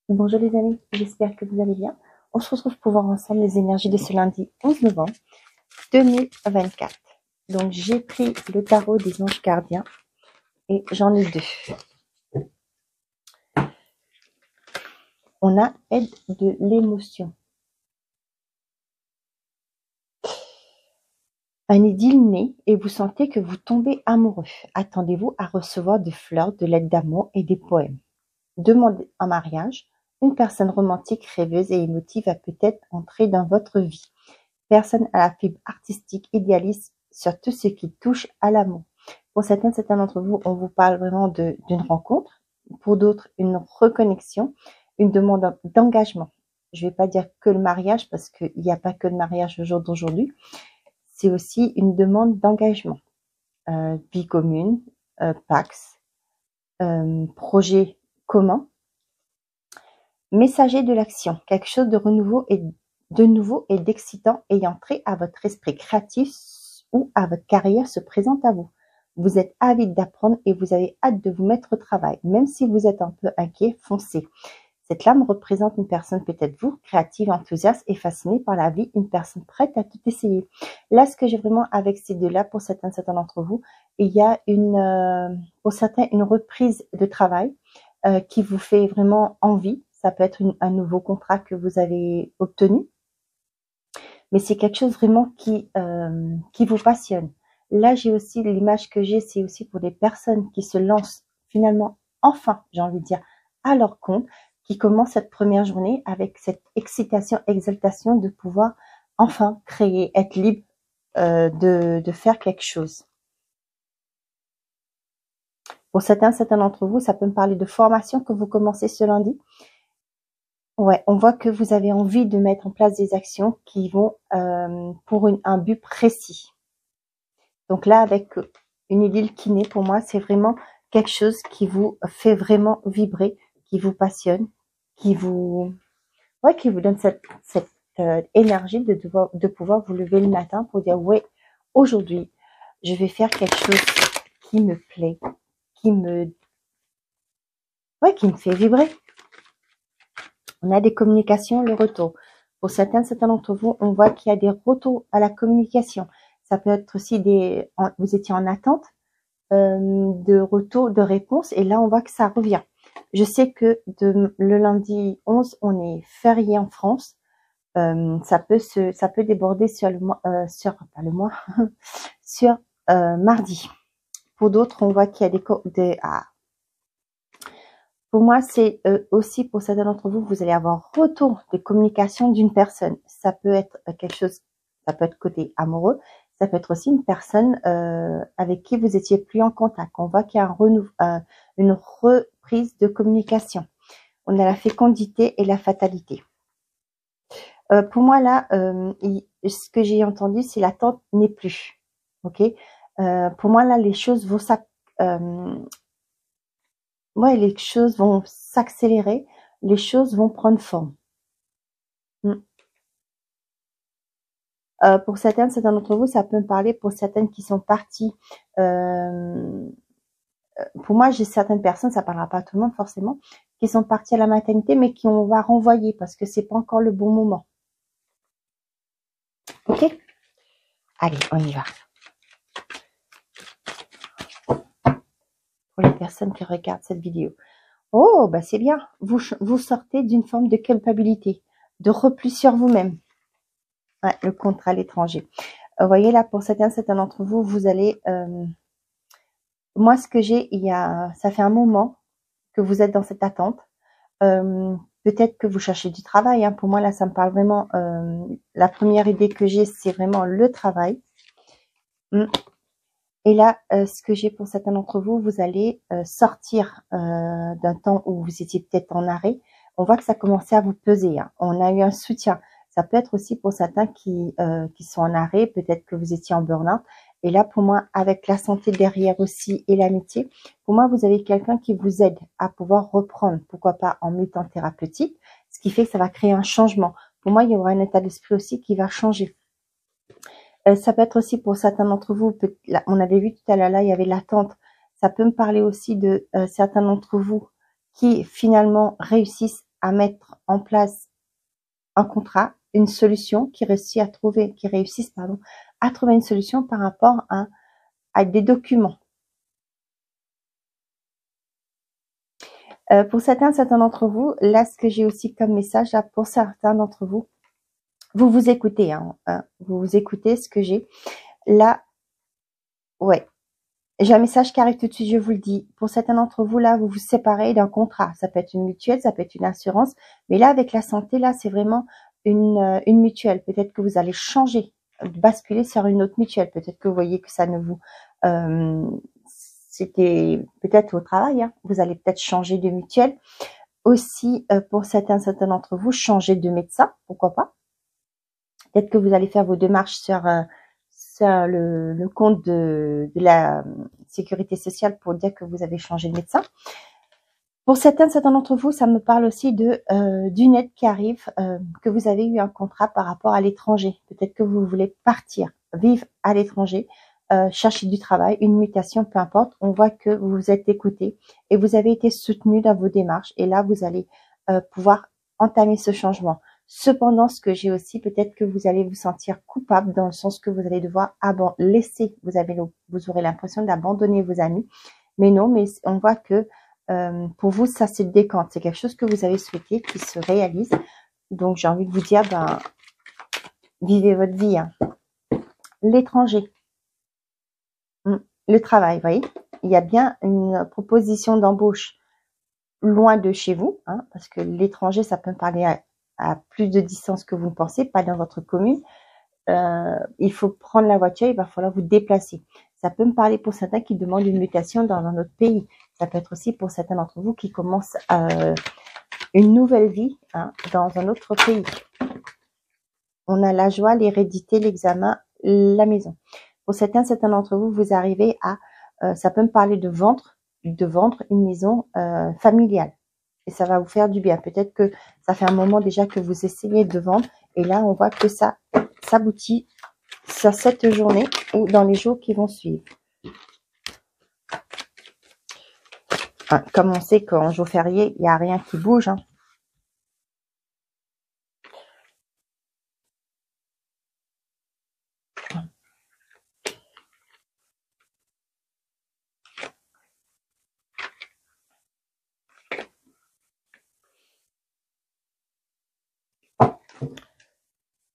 Bonjour les amis, j'espère que vous allez bien. On se retrouve pour voir ensemble les énergies de ce lundi 11 novembre 2024. Donc j'ai pris le tarot des anges gardiens et j'en ai deux. On a aide de l'émotion. Un idylle naît et vous sentez que vous tombez amoureux. Attendez-vous à recevoir des fleurs, de l'aide d'amour et des poèmes. Demandez en mariage. Une personne romantique, rêveuse et émotive va peut-être entrer dans votre vie. Personne à la fibre artistique, idéaliste sur tout ce qui touche à l'amour. Pour certains d'entre vous, on vous parle vraiment d'une rencontre. Pour d'autres, une reconnexion, une demande d'engagement. Je ne vais pas dire que le mariage, parce qu'il n'y a pas que le mariage au jour d'aujourd'hui. C'est aussi une demande d'engagement. Vie commune, pax, projet commun. Messager de l'action, quelque chose de nouveau et d'excitant ayant trait à votre esprit créatif ou à votre carrière se présente à vous. Vous êtes avide d'apprendre et vous avez hâte de vous mettre au travail. Même si vous êtes un peu inquiet, foncez. Cette lame représente une personne, peut-être vous, créative, enthousiaste et fascinée par la vie, une personne prête à tout essayer. Là, ce que j'ai vraiment avec ces deux-là, pour certains d'entre vous, il y a pour certains une reprise de travail qui vous fait vraiment envie. Ça peut être un nouveau contrat que vous avez obtenu. Mais c'est quelque chose vraiment qui vous passionne. Là, j'ai aussi l'image que j'ai, c'est aussi pour des personnes qui se lancent finalement, enfin, j'ai envie de dire, à leur compte, qui commencent cette première journée avec cette excitation, exaltation de pouvoir enfin créer, être libre de faire quelque chose. Pour certains d'entre vous, ça peut me parler de formation que vous commencez ce lundi. Ouais, on voit que vous avez envie de mettre en place des actions qui vont pour un but précis. Donc là, avec une idylle qui naît, pour moi, c'est vraiment quelque chose qui vous fait vraiment vibrer, qui vous passionne, qui vous donne cette énergie de pouvoir vous lever le matin pour dire, ouais, aujourd'hui, je vais faire quelque chose qui me plaît, qui me fait vibrer. On a des communications, le retour. Pour certains d'entre vous, on voit qu'il y a des retours à la communication. Ça peut être aussi vous étiez en attente de retour, de réponse, et là, on voit que ça revient. Je sais que le lundi 11, on est férié en France. Ça peut déborder sur sur mardi. Pour d'autres, on voit qu'il y a pour moi, c'est aussi pour certains d'entre vous, vous allez avoir retour de communication d'une personne. Ça peut être quelque chose, ça peut être côté amoureux, ça peut être aussi une personne avec qui vous étiez plus en contact. On voit qu'il y a une reprise de communication. On a la fécondité et la fatalité. Pour moi, là, ce que j'ai entendu, c'est l'attente n'est plus. Ok. Pour moi, là, les choses vont les choses vont s'accélérer, les choses vont prendre forme. Pour certains d'entre vous, ça peut me parler pour certaines qui sont parties. Pour moi, j'ai certaines personnes, ça ne parlera pas à tout le monde forcément, qui sont parties à la maternité, mais qui on va renvoyer parce que c'est pas encore le bon moment. Ok? Allez, on y va. Pour les personnes qui regardent cette vidéo. Oh, bah c'est bien. Vous sortez d'une forme de culpabilité, de repli sur vous-même. Ouais, le contrat à l'étranger. Vous voyez là, pour certains d'entre vous, vous allez... moi, ce que j'ai, ça fait un moment que vous êtes dans cette attente. Peut-être que vous cherchez du travail. Hein. Pour moi, là, ça me parle vraiment... la première idée que j'ai, c'est vraiment le travail. Et là, ce que j'ai pour certains d'entre vous, vous allez sortir d'un temps où vous étiez peut-être en arrêt. On voit que ça commençait à vous peser. Hein. On a eu un soutien. Ça peut être aussi pour certains qui sont en arrêt. Peut-être que vous étiez en burn-out. Et là, pour moi, avec la santé derrière aussi et l'amitié, pour moi, vous avez quelqu'un qui vous aide à pouvoir reprendre, pourquoi pas en mi-temps thérapeutique, ce qui fait que ça va créer un changement. Pour moi, il y aura un état d'esprit aussi qui va changer. Ça peut être aussi pour certains d'entre vous, on avait vu tout à l'heure là, il y avait l'attente. Ça peut me parler aussi de certains d'entre vous qui finalement réussissent à mettre en place un contrat, une solution, qui réussissent à trouver une solution par rapport à des documents. Pour certains d'entre vous, là, ce que j'ai aussi comme message, là, pour certains d'entre vous, vous vous écoutez, vous vous écoutez ce que j'ai. Là, ouais, j'ai un message qui arrive tout de suite, je vous le dis. Pour certains d'entre vous, là, vous vous séparez d'un contrat. Ça peut être une mutuelle, ça peut être une assurance. Mais là, avec la santé, là, c'est vraiment une mutuelle. Peut-être que vous allez changer, basculer sur une autre mutuelle. Peut-être que vous voyez que ça ne vous... c'était peut-être au travail. Vous allez peut-être changer de mutuelle. Aussi, pour certains d'entre vous, changer de médecin. Pourquoi pas? Peut-être que vous allez faire vos démarches sur le compte de la sécurité sociale pour dire que vous avez changé de médecin. Pour certains d'entre vous, ça me parle aussi d'une aide qui arrive, que vous avez eu un contrat par rapport à l'étranger. Peut-être que vous voulez partir, vivre à l'étranger, chercher du travail, une mutation, peu importe. On voit que vous vous êtes écouté et vous avez été soutenu dans vos démarches. Et là, vous allez pouvoir entamer ce changement. Cependant, ce que j'ai aussi, peut-être que vous allez vous sentir coupable dans le sens que vous allez devoir laisser, vous aurez l'impression d'abandonner vos amis. Mais non, mais on voit que pour vous, ça se décante. C'est quelque chose que vous avez souhaité qui se réalise. Donc, j'ai envie de vous dire, vivez votre vie. L'étranger, le travail, vous voyez, il y a bien une proposition d'embauche loin de chez vous, parce que l'étranger, ça peut me parler à plus de distance que vous ne pensez, pas dans votre commune. Il faut prendre la voiture, il va falloir vous déplacer. Ça peut me parler pour certains qui demandent une mutation dans un autre pays. Ça peut être aussi pour certains d'entre vous qui commencent une nouvelle vie dans un autre pays. On a la joie, l'hérédité, l'examen, la maison. Pour certains d'entre vous, vous arrivez ça peut me parler de vendre une maison familiale. Et ça va vous faire du bien. Peut-être que ça fait un moment déjà que vous essayez de vendre. Et là, on voit que ça s'aboutit sur cette journée ou dans les jours qui vont suivre. Comme on sait qu'en jour férié, il n'y a rien qui bouge.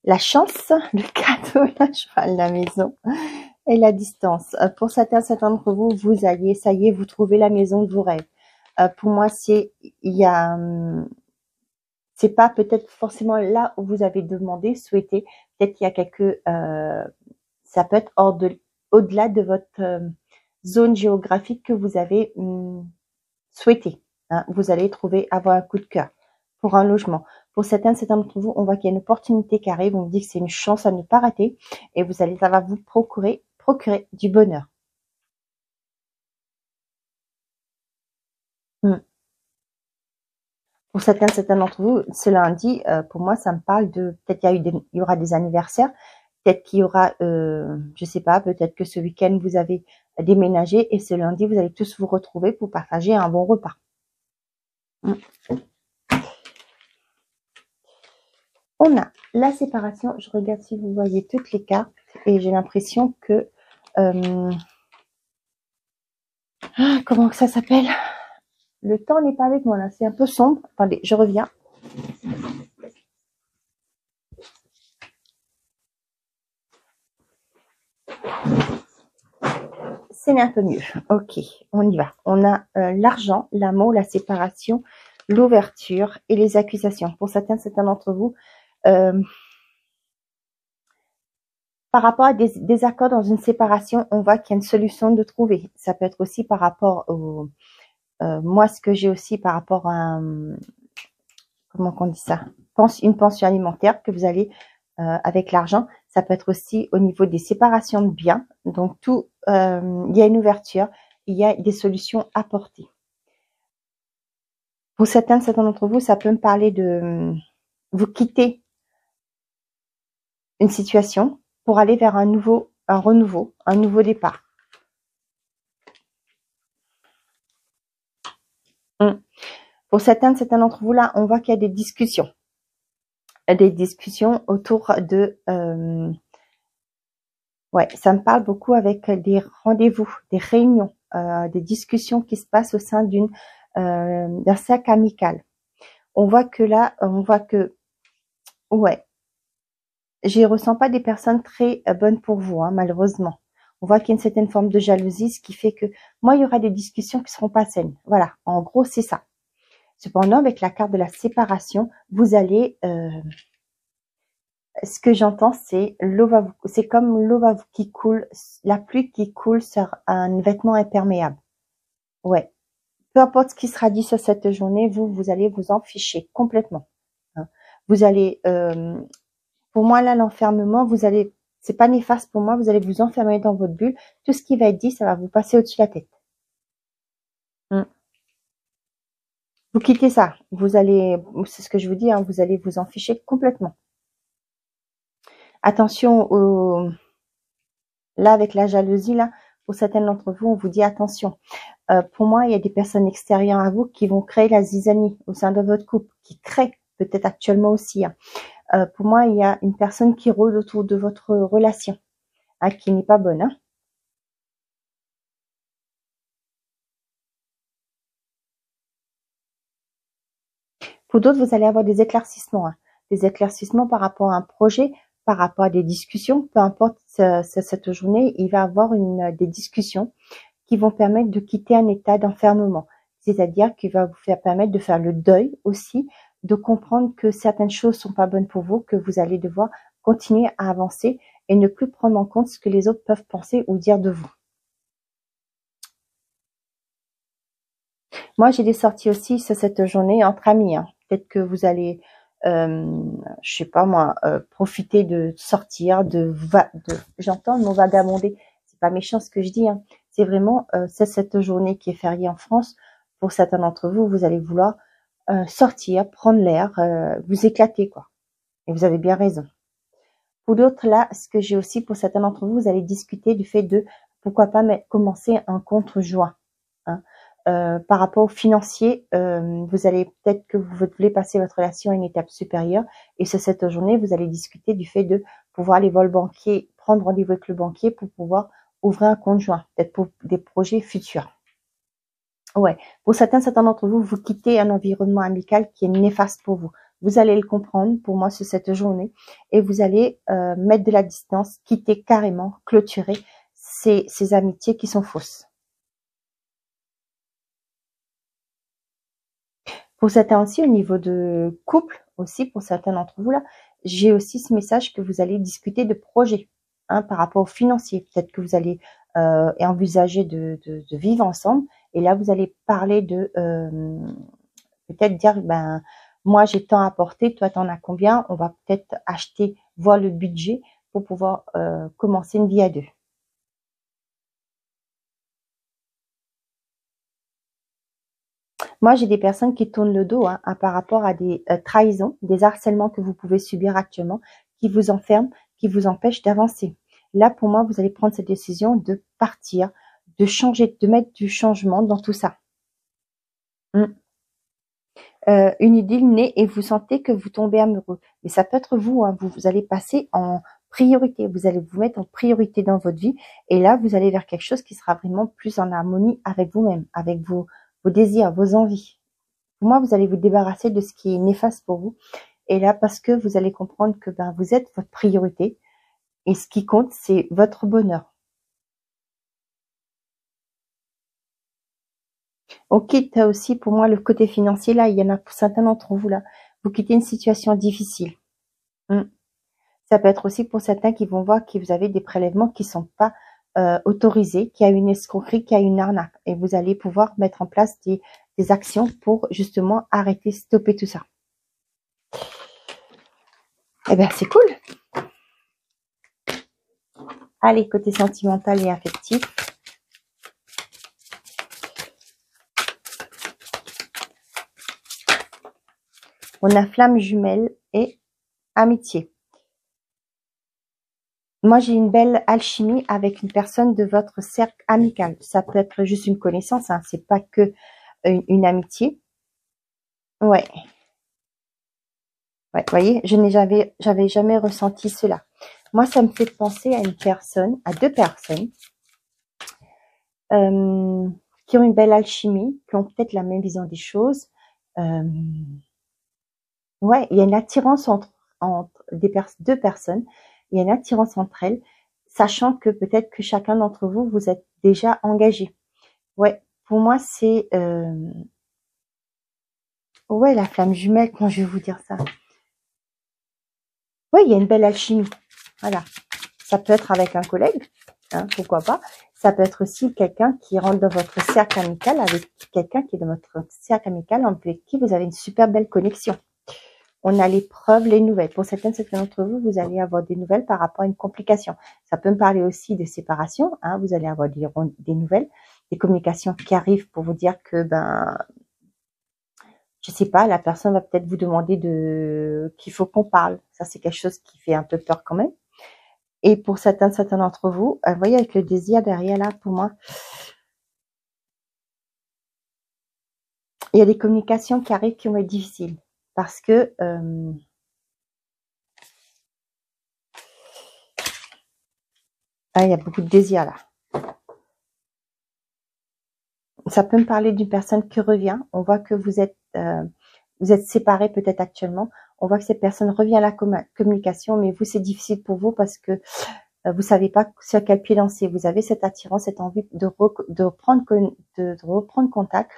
La chance, le cadeau, la cheval, la maison et la distance. Pour certains d'entre vous, ça y est, vous trouvez la maison de vos rêves. Pour moi, c'est pas peut-être forcément là où vous avez demandé, souhaité. Peut-être qu'il y a ça peut être au-delà de votre zone géographique que vous avez souhaité. Vous allez avoir un coup de cœur pour un logement. Pour certains d'entre vous, on voit qu'il y a une opportunité qui arrive. On me dit que c'est une chance à ne pas rater. Et ça va vous procurer du bonheur. Pour certains d'entre vous, ce lundi, pour moi, ça me parle de peut-être il y aura des anniversaires. Peut-être qu'il y aura, je sais pas, peut-être que ce week-end, vous avez déménagé et ce lundi, vous allez tous vous retrouver pour partager un bon repas. On a la séparation. Je regarde si vous voyez toutes les cartes et j'ai l'impression que... comment que ça s'appelle? Le temps n'est pas avec moi là, c'est un peu sombre. Attendez, je reviens. C'est un peu mieux. Ok, on y va. On a l'argent, l'amour, la séparation, l'ouverture et les accusations. Pour certains d'entre vous, par rapport à des désaccords dans une séparation, on voit qu'il y a une solution de trouver. Ça peut être aussi par rapport au... moi, ce que j'ai aussi par rapport à... comment on dit ça? Une pension alimentaire que vous allez avec l'argent. Ça peut être aussi au niveau des séparations de biens. Donc, il y a une ouverture, il y a des solutions apportées. Pour certains d'entre vous, ça peut me parler de vous quitter une situation pour aller vers un renouveau, un nouveau départ. Pour certains d'entre vous là, on voit qu'il y a des discussions autour de ouais, ça me parle beaucoup avec des rendez-vous, des réunions, des discussions qui se passent au sein d'un cercle amical. On voit que là, ouais, je ressens pas des personnes très bonnes pour vous, hein, malheureusement. On voit qu'il y a une certaine forme de jalousie, ce qui fait que moi, il y aura des discussions qui seront pas saines. Voilà, en gros, c'est ça. Cependant, avec la carte de la séparation, vous allez, ce que j'entends, c'est c'est comme l'eau qui coule, la pluie qui coule sur un vêtement imperméable. Ouais. Peu importe ce qui sera dit sur cette journée, vous allez vous en ficher complètement. Hein. Vous allez, pour moi là, l'enfermement, c'est pas néfaste pour moi, vous allez vous enfermer dans votre bulle. Tout ce qui va être dit, ça va vous passer au-dessus de la tête. Vous quittez ça. C'est ce que je vous dis, hein, vous allez vous en ficher complètement. Attention là, avec la jalousie, là, pour certains d'entre vous, on vous dit attention. Pour moi, il y a des personnes extérieures à vous qui vont créer la zizanie au sein de votre couple, qui créent peut-être actuellement aussi. Hein. Pour moi, il y a une personne qui rôde autour de votre relation, hein, qui n'est pas bonne. Hein. Pour d'autres, vous allez avoir des éclaircissements. Hein. Des éclaircissements par rapport à un projet, par rapport à des discussions. Peu importe cette journée, il va y avoir des discussions qui vont permettre de quitter un état d'enfermement. C'est-à-dire qu'il va vous permettre de faire le deuil aussi, de comprendre que certaines choses sont pas bonnes pour vous, que vous allez devoir continuer à avancer et ne plus prendre en compte ce que les autres peuvent penser ou dire de vous. Moi, j'ai des sorties aussi sur cette journée entre amis. Hein. Peut-être que vous allez, je sais pas moi, profiter de sortir, j'entends le mot vagabonder. C'est pas méchant ce que je dis. Hein. C'est vraiment, c'est cette journée qui est fériée en France. Pour certains d'entre vous, vous allez vouloir sortir, prendre l'air, vous éclater, quoi. Et vous avez bien raison. Pour d'autres, là, ce que j'ai aussi pour certains d'entre vous, vous allez discuter du fait de pourquoi pas commencer un contre-joint. Hein. Par rapport au financier, vous allez peut-être que vous voulez passer votre relation à une étape supérieure. Et sur cette journée, vous allez discuter du fait de pouvoir aller voir le banquier, prendre rendez-vous avec le banquier pour pouvoir ouvrir un compte joint, peut-être pour des projets futurs. Ouais. Pour certains d'entre vous, vous quittez un environnement amical qui est néfaste pour vous. Vous allez le comprendre, pour moi, sur cette journée. Et vous allez mettre de la distance, quitter carrément, clôturer ces amitiés qui sont fausses. Pour certains aussi, au niveau de couple, aussi, pour certains d'entre vous, là, j'ai aussi ce message que vous allez discuter de projets, hein, par rapport au financier. Peut-être que vous allez envisager de vivre ensemble. Et là, vous allez parler de peut-être dire, ben, moi, j'ai tant à apporter, toi, t'en as combien? On va peut-être acheter, voir le budget pour pouvoir commencer une vie à deux. Moi, j'ai des personnes qui tournent le dos, hein, par rapport à des trahisons, des harcèlements que vous pouvez subir actuellement, qui vous enferment, qui vous empêchent d'avancer. Là, pour moi, vous allez prendre cette décision de partir, de changer, de mettre du changement dans tout ça. Une idylle naît et vous sentez que vous tombez amoureux. Mais ça peut être vous, hein, vous allez passer en priorité, vous allez vous mettre en priorité dans votre vie. Et là, vous allez vers quelque chose qui sera vraiment plus en harmonie avec vous-même, avec vos désirs, vos envies. Pour moi, vous allez vous débarrasser de ce qui est néfaste pour vous. Et là, parce que vous allez comprendre que ben, vous êtes votre priorité. Et ce qui compte, c'est votre bonheur. On quitte aussi, pour moi, le côté financier. Là, il y en a pour certains d'entre vous, là. Vous quittez une situation difficile. Ça peut être aussi pour certains qui vont voir que vous avez des prélèvements qui ne sont pas autorisés, qu'il y a une escroquerie, qu'il y a une arnaque. Et vous allez pouvoir mettre en place des actions pour justement arrêter, stopper tout ça. Eh bien, c'est cool. Allez, côté sentimental et affectif. On a flamme jumelle et amitié. Moi, j'ai une belle alchimie avec une personne de votre cercle amical. Ça peut être juste une connaissance, hein, c'est pas que une amitié. Ouais. Ouais, vous voyez, j'avais jamais ressenti cela. Moi, ça me fait penser à une personne, à deux personnes, euh, qui ont une belle alchimie, qui ont peut-être la même vision des choses. Euh, ouais, il y a une attirance entre deux personnes. Il y a une attirance entre elles, sachant que peut-être que chacun d'entre vous, vous êtes déjà engagé. Ouais, pour moi, c'est ouais, la flamme jumelle, comment je vais vous dire ça? Ouais, il y a une belle alchimie. Voilà. Ça peut être avec un collègue, hein, pourquoi pas. Ça peut être aussi quelqu'un qui rentre dans votre cercle amical, avec quelqu'un qui est dans votre cercle amical, avec qui vous avez une super belle connexion. On a les preuves, les nouvelles. Pour certains d'entre vous, vous allez avoir des nouvelles par rapport à une complication. Ça peut me parler aussi de séparation. Hein, vous allez avoir des nouvelles, des communications qui arrivent pour vous dire que, ben, je sais pas, la personne va peut-être vous demander qu'il faut qu'on parle. Ça, c'est quelque chose qui fait un peu peur quand même. Et pour certains d'entre vous, vous voyez, avec le désir derrière là, pour moi, il y a des communications qui arrivent qui vont être difficiles. Parce que il y a beaucoup de désir là. Ça peut me parler d'une personne qui revient. On voit que vous êtes séparés peut-être actuellement. On voit que cette personne revient à la communication, mais vous, c'est difficile pour vous parce que vous savez pas sur quel pied danser. Vous avez cette attirance, cette envie de reprendre contact,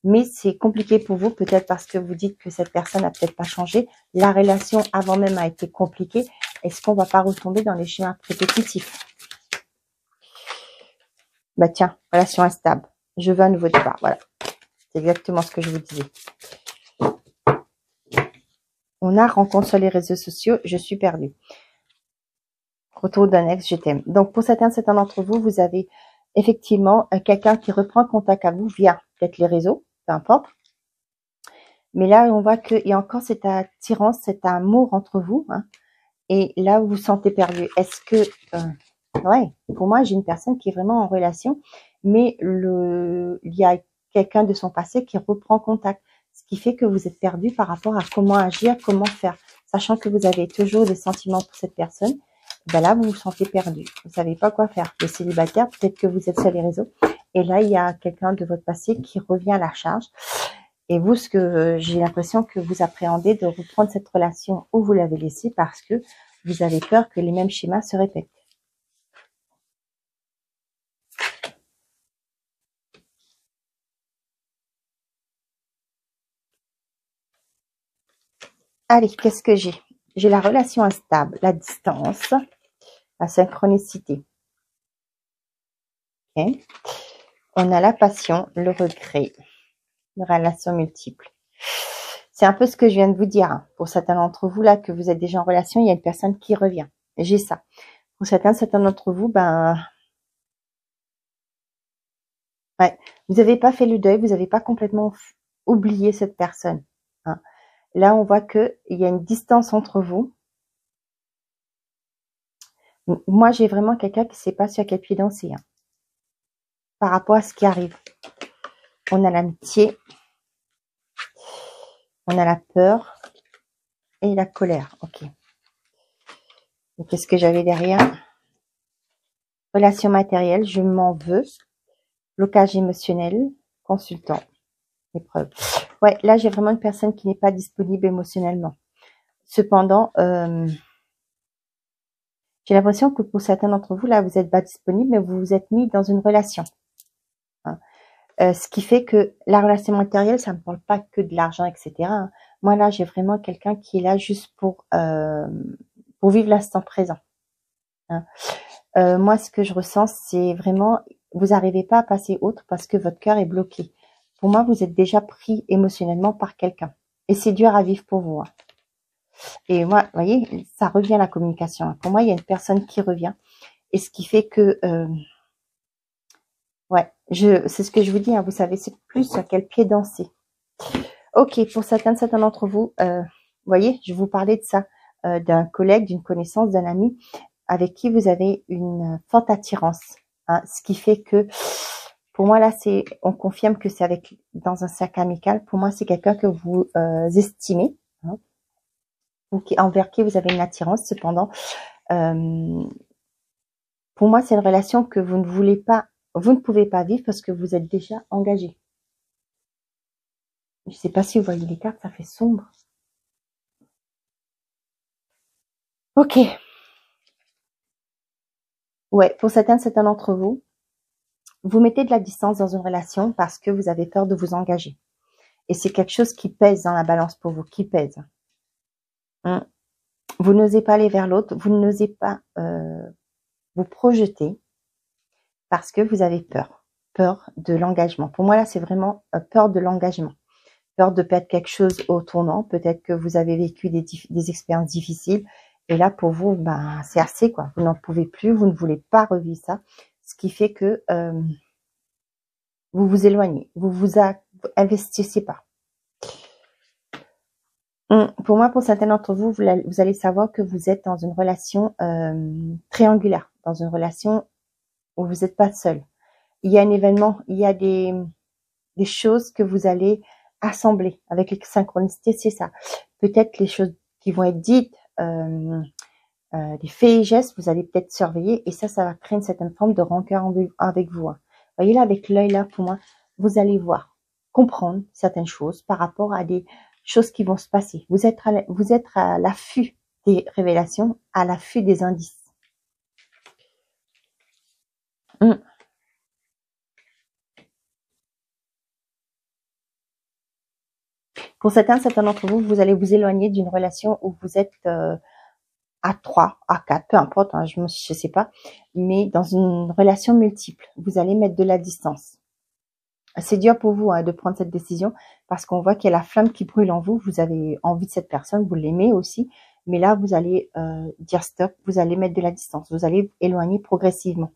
mais c'est compliqué pour vous, peut-être parce que vous dites que cette personne n'a peut-être pas changé. La relation avant même a été compliquée. Est-ce qu'on va pas retomber dans les schémas répétitifs? Bah tiens, relation instable. Je veux un nouveau départ. Voilà. C'est exactement ce que je vous disais. On a rencontre sur les réseaux sociaux. Je suis perdue. Retour d'un ex, je t'aime. Donc, pour certains d'entre vous, vous avez effectivement quelqu'un qui reprend contact à vous via peut-être les réseaux, peu importe. Mais là, on voit qu'il y a encore cette attirance, cet amour entre vous. Hein, et là, vous vous sentez perdu. Est-ce que... ouais, pour moi, j'ai une personne qui est vraiment en relation, mais il y a quelqu'un de son passé qui reprend contact. Ce qui fait que vous êtes perdu par rapport à comment agir, comment faire. Sachant que vous avez toujours des sentiments pour cette personne, ben là, vous vous sentez perdu. Vous savez pas quoi faire. Les célibataires, peut-être que vous êtes sur les réseaux. Et là, il y a quelqu'un de votre passé qui revient à la charge. Et vous, ce que j'ai l'impression que vous appréhendez de reprendre cette relation où vous l'avez laissée parce que vous avez peur que les mêmes schémas se répètent. Allez, qu'est-ce que j'ai? J'ai la relation instable, la distance, la synchronicité. Okay. On a la passion, le regret, les relations multiples. C'est un peu ce que je viens de vous dire. Hein. Pour certains d'entre vous, là, que vous êtes déjà en relation, il y a une personne qui revient. J'ai ça. Pour certains d'entre vous, ben, ouais, vous n'avez pas fait le deuil, vous n'avez pas complètement oublié cette personne. Hein. Là, on voit qu'il y a une distance entre vous. Moi, j'ai vraiment quelqu'un qui ne sait pas sur quel pied danser. Hein, par rapport à ce qui arrive. On a l'amitié, on a la peur et la colère. Ok. Et qu'est-ce que j'avais derrière? Relation matérielle, je m'en veux. Blocage émotionnel, consultant, épreuve. Ouais, là, j'ai vraiment une personne qui n'est pas disponible émotionnellement. Cependant, j'ai l'impression que pour certains d'entre vous, là, vous n'êtes pas disponible, mais vous vous êtes mis dans une relation. Hein. Ce qui fait que la relation matérielle, ça ne me parle pas que de l'argent, etc. Hein. Moi, là, j'ai vraiment quelqu'un qui est là juste pour vivre l'instant présent. Hein. Moi, ce que je ressens, c'est vraiment, vous n'arrivez pas à passer autre parce que votre cœur est bloqué. Pour moi, vous êtes déjà pris émotionnellement par quelqu'un. Et c'est dur à vivre pour vous. Hein. Et moi, vous voyez, ça revient à la communication. Hein. Pour moi, il y a une personne qui revient. Et ce qui fait que, ouais, c'est ce que je vous dis. Hein, vous savez, c'est plus sur quel pied danser. Ok, pour certains d'entre vous, vous voyez, je vous parlais de ça, d'un collègue, d'une connaissance, d'un ami avec qui vous avez une forte attirance. Hein, ce qui fait que Pour moi, là, on confirme que c'est dans un cercle amical. Pour moi, c'est quelqu'un que vous estimez, hein, ou envers qui vous avez une attirance. Cependant, pour moi, c'est une relation que vous ne pouvez pas vivre parce que vous êtes déjà engagé. Je ne sais pas si vous voyez les cartes, ça fait sombre. Ok. Ouais, pour certains d'entre vous, vous mettez de la distance dans une relation parce que vous avez peur de vous engager. Et c'est quelque chose qui pèse dans la balance pour vous, qui pèse. Vous n'osez pas aller vers l'autre, vous n'osez pas vous projeter parce que vous avez peur de l'engagement. Pour moi, là, c'est vraiment peur de l'engagement. Peur de perdre quelque chose au tournant. Peut-être que vous avez vécu des expériences difficiles. Et là, pour vous, ben, c'est assez, quoi. Vous n'en pouvez plus, vous ne voulez pas revivre ça. Ce qui fait que vous vous éloignez, vous investissez pas. Pour moi, pour certains d'entre vous, vous allez savoir que vous êtes dans une relation triangulaire, dans une relation où vous n'êtes pas seul. Il y a un événement, il y a des choses que vous allez assembler avec les synchronicités, c'est ça. Peut-être les choses qui vont être dites, des faits et gestes, vous allez peut-être surveiller et ça va créer une certaine forme de rancœur avec vous. Hein. Vous voyez là, avec l'œil là, pour moi, vous allez voir, comprendre certaines choses par rapport à des choses qui vont se passer. Vous êtes à l'affût des révélations, à l'affût des indices. Pour certains d'entre vous, vous allez vous éloigner d'une relation où vous êtes à 3, à 4, peu importe, hein, je sais pas, mais dans une relation multiple, vous allez mettre de la distance. C'est dur pour vous hein, de prendre cette décision parce qu'on voit qu'il y a la flamme qui brûle en vous, vous avez envie de cette personne, vous l'aimez aussi, mais là, vous allez dire stop, vous allez mettre de la distance, vous allez éloigner progressivement.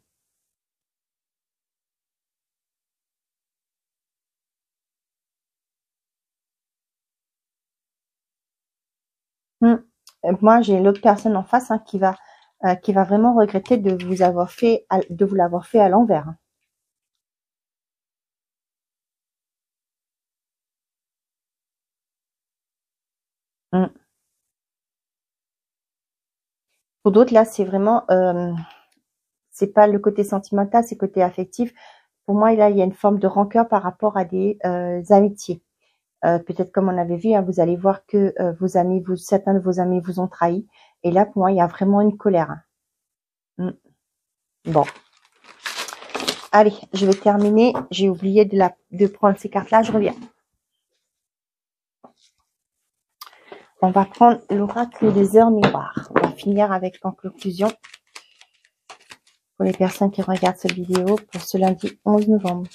Moi, j'ai l'autre personne en face hein, qui va vraiment regretter de vous l'avoir fait à l'envers. Pour d'autres, là, c'est vraiment, c'est pas le côté sentimental, c'est le côté affectif. Pour moi, là, il y a une forme de rancœur par rapport à des amitiés. Peut-être comme on avait vu, hein, vous allez voir que certains de vos amis vous ont trahi. Et là, pour moi, il y a vraiment une colère. Bon. Allez, je vais terminer. J'ai oublié de prendre ces cartes-là. Je reviens. On va prendre l'oracle des heures miroirs. On va finir avec en conclusion pour les personnes qui regardent cette vidéo pour ce lundi 11 novembre.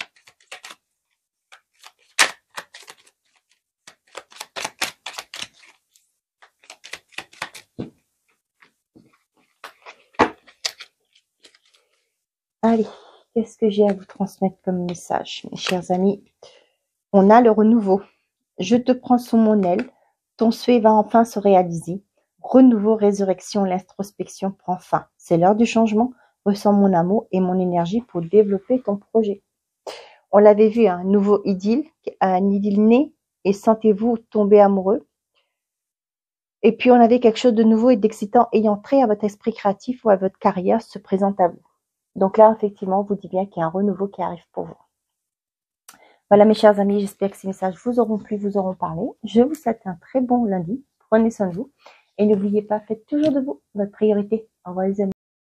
Allez, qu'est-ce que j'ai à vous transmettre comme message, mes chers amis? On a le renouveau. Je te prends sous mon aile. Ton souhait va enfin se réaliser. Renouveau, résurrection, l'introspection prend fin. C'est l'heure du changement. Ressens mon amour et mon énergie pour développer ton projet. On l'avait vu, un nouveau idylle, un idylle né, et sentez-vous tomber amoureux. Et puis on avait quelque chose de nouveau et d'excitant ayant trait à votre esprit créatif ou à votre carrière se présente à vous. Donc là, effectivement, on vous dit bien qu'il y a un renouveau qui arrive pour vous. Voilà mes chers amis, j'espère que ces messages vous auront plu, vous auront parlé. Je vous souhaite un très bon lundi. Prenez soin de vous. Et n'oubliez pas, faites toujours de vous votre priorité. Au revoir les amis.